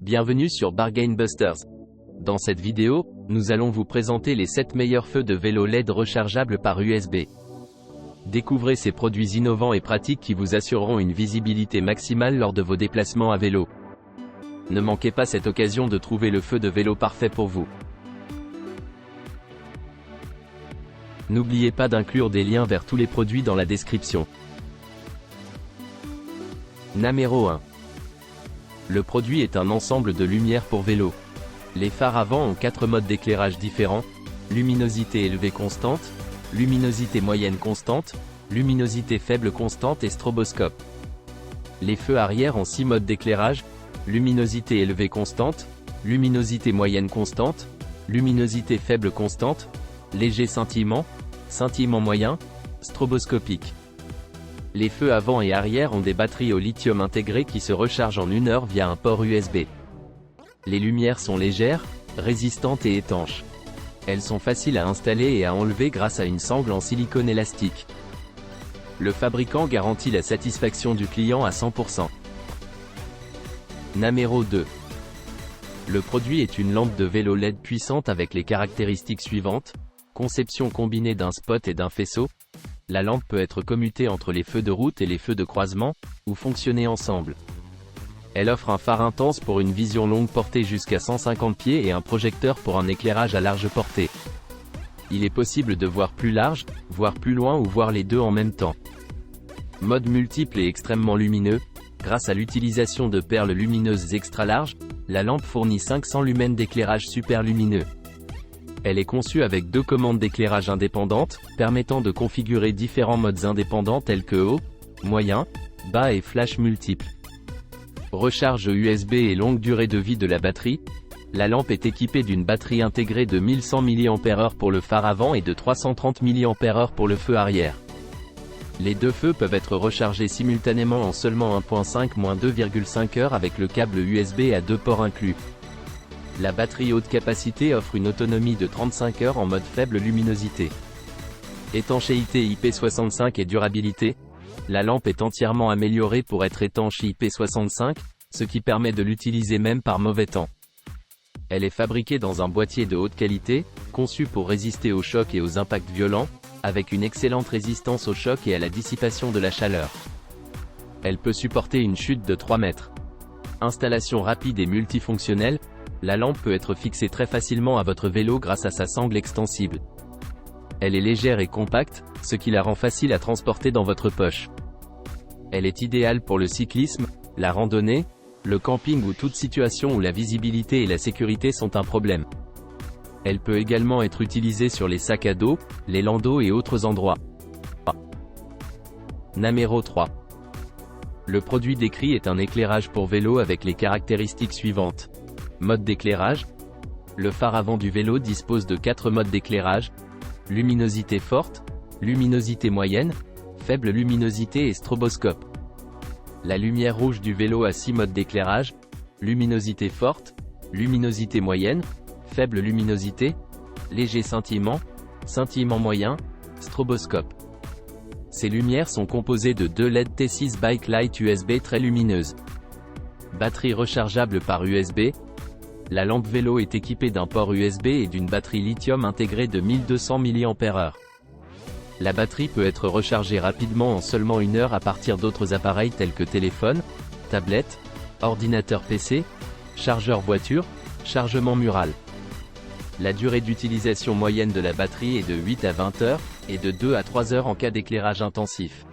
Bienvenue sur Bargain Busters. Dans cette vidéo, nous allons vous présenter les 7 meilleurs feux de vélo LED rechargeables par USB. Découvrez ces produits innovants et pratiques qui vous assureront une visibilité maximale lors de vos déplacements à vélo. Ne manquez pas cette occasion de trouver le feu de vélo parfait pour vous. N'oubliez pas d'inclure des liens vers tous les produits dans la description. Numéro 1. Le produit est un ensemble de lumières pour vélo. Les phares avant ont 4 modes d'éclairage différents: luminosité élevée constante, luminosité moyenne constante, luminosité faible constante et stroboscope. Les feux arrière ont 6 modes d'éclairage: luminosité élevée constante, luminosité moyenne constante, luminosité faible constante, léger scintillement, scintillement moyen, stroboscopique. Les feux avant et arrière ont des batteries au lithium intégrées qui se rechargent en 1 heure via un port USB. Les lumières sont légères, résistantes et étanches. Elles sont faciles à installer et à enlever grâce à une sangle en silicone élastique. Le fabricant garantit la satisfaction du client à 100%. Numéro 2. Le produit est une lampe de vélo LED puissante avec les caractéristiques suivantes: conception combinée d'un spot et d'un faisceau. La lampe peut être commutée entre les feux de route et les feux de croisement, ou fonctionner ensemble. Elle offre un phare intense pour une vision longue portée jusqu'à 150 pieds et un projecteur pour un éclairage à large portée. Il est possible de voir plus large, voir plus loin ou voir les deux en même temps. Mode multiple et extrêmement lumineux. Grâce à l'utilisation de perles lumineuses extra larges, la lampe fournit 500 lumens d'éclairage super lumineux. Elle est conçue avec 2 commandes d'éclairage indépendantes, permettant de configurer différents modes indépendants tels que haut, moyen, bas et flash multiple. Recharge USB et longue durée de vie de la batterie. La lampe est équipée d'une batterie intégrée de 1100 mAh pour le phare avant et de 330 mAh pour le feu arrière. Les deux feux peuvent être rechargés simultanément en seulement 1.5-2,5 heures avec le câble USB à 2 ports inclus. La batterie haute capacité offre une autonomie de 35 heures en mode faible luminosité. Étanchéité IP65 et durabilité. La lampe est entièrement améliorée pour être étanche IP65, ce qui permet de l'utiliser même par mauvais temps. Elle est fabriquée dans un boîtier de haute qualité, conçu pour résister aux chocs et aux impacts violents, avec une excellente résistance aux chocs et à la dissipation de la chaleur. Elle peut supporter une chute de 3 mètres. Installation rapide et multifonctionnelle. La lampe peut être fixée très facilement à votre vélo grâce à sa sangle extensible. Elle est légère et compacte, ce qui la rend facile à transporter dans votre poche. Elle est idéale pour le cyclisme, la randonnée, le camping ou toute situation où la visibilité et la sécurité sont un problème. Elle peut également être utilisée sur les sacs à dos, les landaus et autres endroits. Numéro 3. Le produit décrit est un éclairage pour vélo avec les caractéristiques suivantes. Mode d'éclairage. Le phare avant du vélo dispose de 4 modes d'éclairage: luminosité forte, luminosité moyenne, faible luminosité et stroboscope. La lumière rouge du vélo a 6 modes d'éclairage: luminosité forte, luminosité moyenne, faible luminosité, léger scintillement, scintillement moyen, stroboscope. Ces lumières sont composées de 2 LED T6 Bike Light USB très lumineuses. Batterie rechargeable par USB. La lampe vélo est équipée d'un port USB et d'une batterie lithium intégrée de 1200 mAh. La batterie peut être rechargée rapidement en seulement 1 heure à partir d'autres appareils tels que téléphone, tablette, ordinateur PC, chargeur voiture, chargement mural. La durée d'utilisation moyenne de la batterie est de 8 à 20 heures, et de 2 à 3 heures en cas d'éclairage intensif.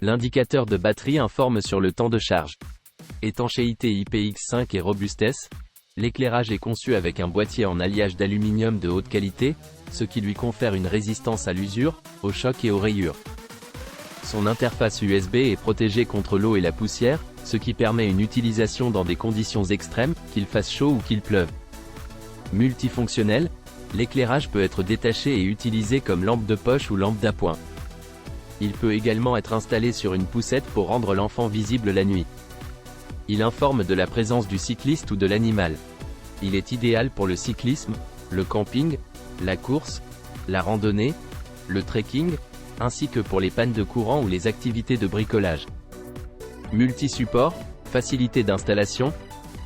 L'indicateur de batterie informe sur le temps de charge. Étanchéité IPX5 et robustesse. L'éclairage est conçu avec un boîtier en alliage d'aluminium de haute qualité, ce qui lui confère une résistance à l'usure, aux chocs et aux rayures. Son interface USB est protégée contre l'eau et la poussière, ce qui permet une utilisation dans des conditions extrêmes, qu'il fasse chaud ou qu'il pleuve. Multifonctionnel, l'éclairage peut être détaché et utilisé comme lampe de poche ou lampe d'appoint. Il peut également être installé sur une poussette pour rendre l'enfant visible la nuit. Il informe de la présence du cycliste ou de l'animal. Il est idéal pour le cyclisme, le camping, la course, la randonnée, le trekking, ainsi que pour les pannes de courant ou les activités de bricolage. Multi-support, facilité d'installation.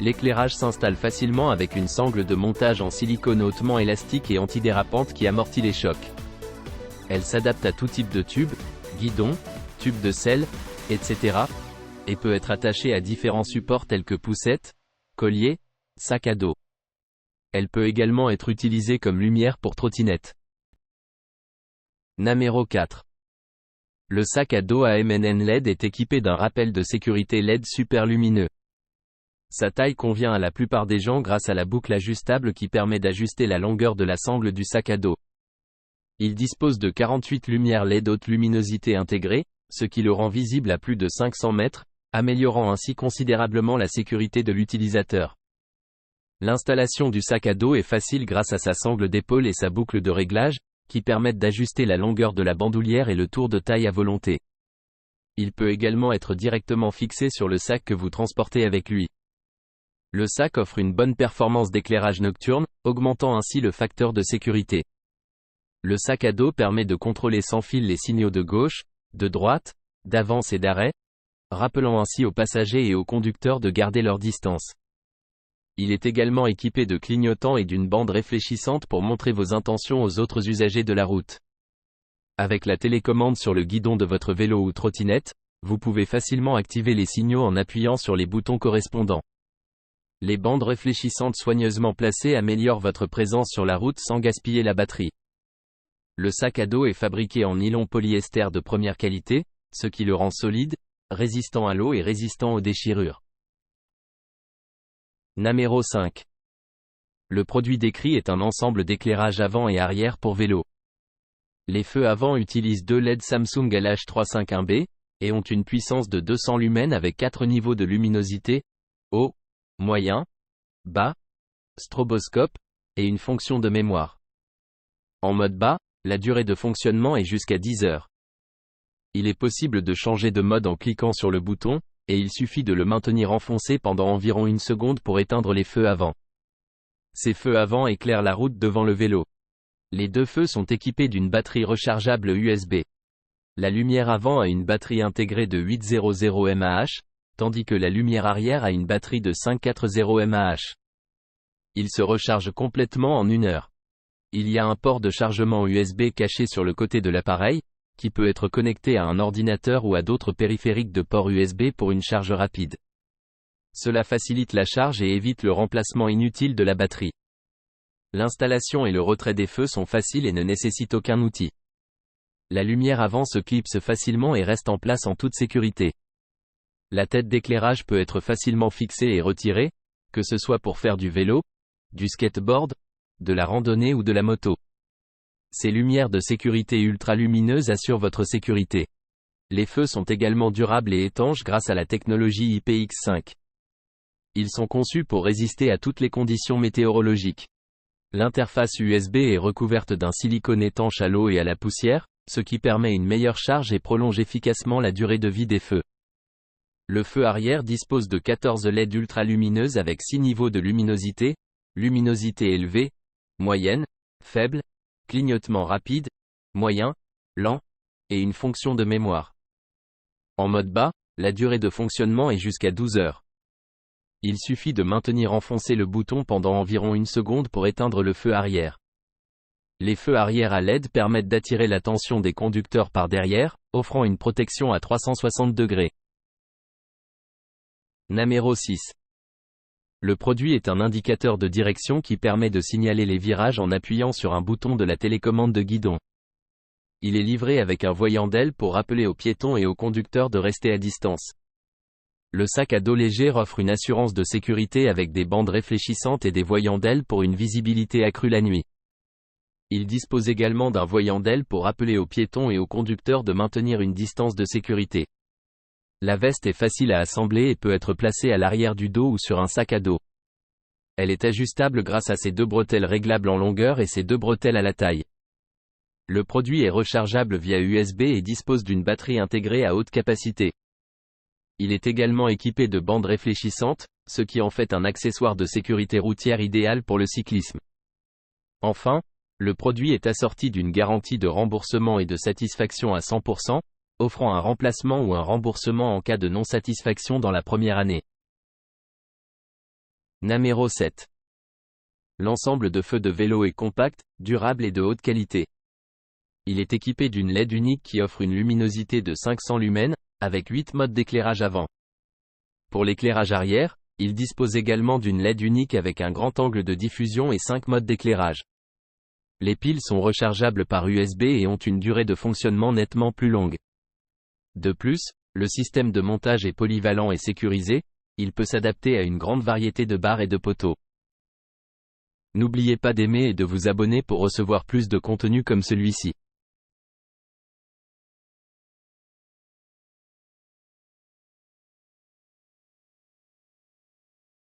L'éclairage s'installe facilement avec une sangle de montage en silicone hautement élastique et antidérapante qui amortit les chocs. Elle s'adapte à tout type de tube, guidon, tube de sel, etc. et peut être attachée à différents supports tels que poussettes, collier, sac à dos. Elle peut également être utilisée comme lumière pour trottinette. Numéro 4. Le sac à dos AMNN LED est équipé d'un rappel de sécurité LED super lumineux. Sa taille convient à la plupart des gens grâce à la boucle ajustable qui permet d'ajuster la longueur de la sangle du sac à dos. Il dispose de 48 lumières LED haute luminosité intégrées, ce qui le rend visible à plus de 500 mètres, améliorant ainsi considérablement la sécurité de l'utilisateur. L'installation du sac à dos est facile grâce à sa sangle d'épaule et sa boucle de réglage, qui permettent d'ajuster la longueur de la bandoulière et le tour de taille à volonté. Il peut également être directement fixé sur le sac que vous transportez avec lui. Le sac offre une bonne performance d'éclairage nocturne, augmentant ainsi le facteur de sécurité. Le sac à dos permet de contrôler sans fil les signaux de gauche, de droite, d'avance et d'arrêt, rappelant ainsi aux passagers et aux conducteurs de garder leur distance. Il est également équipé de clignotants et d'une bande réfléchissante pour montrer vos intentions aux autres usagers de la route. Avec la télécommande sur le guidon de votre vélo ou trottinette, vous pouvez facilement activer les signaux en appuyant sur les boutons correspondants. Les bandes réfléchissantes soigneusement placées améliorent votre présence sur la route sans gaspiller la batterie. Le sac à dos est fabriqué en nylon polyester de première qualité, ce qui le rend solide, résistant à l'eau et résistant aux déchirures. Numéro 5. Le produit décrit est un ensemble d'éclairage avant et arrière pour vélo. Les feux avant utilisent deux LED Samsung LH351B, et ont une puissance de 200 lumens avec 4 niveaux de luminosité, haut, moyen, bas, stroboscope, et une fonction de mémoire. En mode bas, la durée de fonctionnement est jusqu'à 10 heures. Il est possible de changer de mode en cliquant sur le bouton, et il suffit de le maintenir enfoncé pendant environ 1 seconde pour éteindre les feux avant. Ces feux avant éclairent la route devant le vélo. Les deux feux sont équipés d'une batterie rechargeable USB. La lumière avant a une batterie intégrée de 800 mAh, tandis que la lumière arrière a une batterie de 540 mAh. Il se recharge complètement en 1 heure. Il y a un port de chargement USB caché sur le côté de l'appareil, qui peut être connecté à un ordinateur ou à d'autres périphériques de port USB pour une charge rapide. Cela facilite la charge et évite le remplacement inutile de la batterie. L'installation et le retrait des feux sont faciles et ne nécessitent aucun outil. La lumière avant se clipse facilement et reste en place en toute sécurité. La tête d'éclairage peut être facilement fixée et retirée, que ce soit pour faire du vélo, du skateboard, de la randonnée ou de la moto. Ces lumières de sécurité ultra lumineuses assurent votre sécurité. Les feux sont également durables et étanches grâce à la technologie IPX5. Ils sont conçus pour résister à toutes les conditions météorologiques. L'interface USB est recouverte d'un silicone étanche à l'eau et à la poussière, ce qui permet une meilleure charge et prolonge efficacement la durée de vie des feux. Le feu arrière dispose de 14 LED ultra lumineuses avec 6 niveaux de luminosité, luminosité élevée, moyenne, faible, clignotement rapide, moyen, lent, et une fonction de mémoire. En mode bas, la durée de fonctionnement est jusqu'à 12 heures. Il suffit de maintenir enfoncé le bouton pendant environ 1 seconde pour éteindre le feu arrière. Les feux arrière à LED permettent d'attirer l'attention des conducteurs par derrière, offrant une protection à 360 degrés. Numéro 6. Le produit est un indicateur de direction qui permet de signaler les virages en appuyant sur un bouton de la télécommande de guidon. Il est livré avec un voyant d'aile pour rappeler aux piétons et aux conducteurs de rester à distance. Le sac à dos léger offre une assurance de sécurité avec des bandes réfléchissantes et des voyants d'aile pour une visibilité accrue la nuit. Il dispose également d'un voyant d'aile pour rappeler aux piétons et aux conducteurs de maintenir une distance de sécurité. La veste est facile à assembler et peut être placée à l'arrière du dos ou sur un sac à dos. Elle est ajustable grâce à ses 2 bretelles réglables en longueur et ses 2 bretelles à la taille. Le produit est rechargeable via USB et dispose d'une batterie intégrée à haute capacité. Il est également équipé de bandes réfléchissantes, ce qui en fait un accessoire de sécurité routière idéal pour le cyclisme. Enfin, le produit est assorti d'une garantie de remboursement et de satisfaction à 100%, offrant un remplacement ou un remboursement en cas de non-satisfaction dans la première année. Numéro 7. L'ensemble de feux de vélo est compact, durable et de haute qualité. Il est équipé d'une LED unique qui offre une luminosité de 500 lumens, avec 8 modes d'éclairage avant. Pour l'éclairage arrière, il dispose également d'une LED unique avec un grand angle de diffusion et 5 modes d'éclairage. Les piles sont rechargeables par USB et ont une durée de fonctionnement nettement plus longue. De plus, le système de montage est polyvalent et sécurisé, il peut s'adapter à une grande variété de barres et de poteaux. N'oubliez pas d'aimer et de vous abonner pour recevoir plus de contenu comme celui-ci.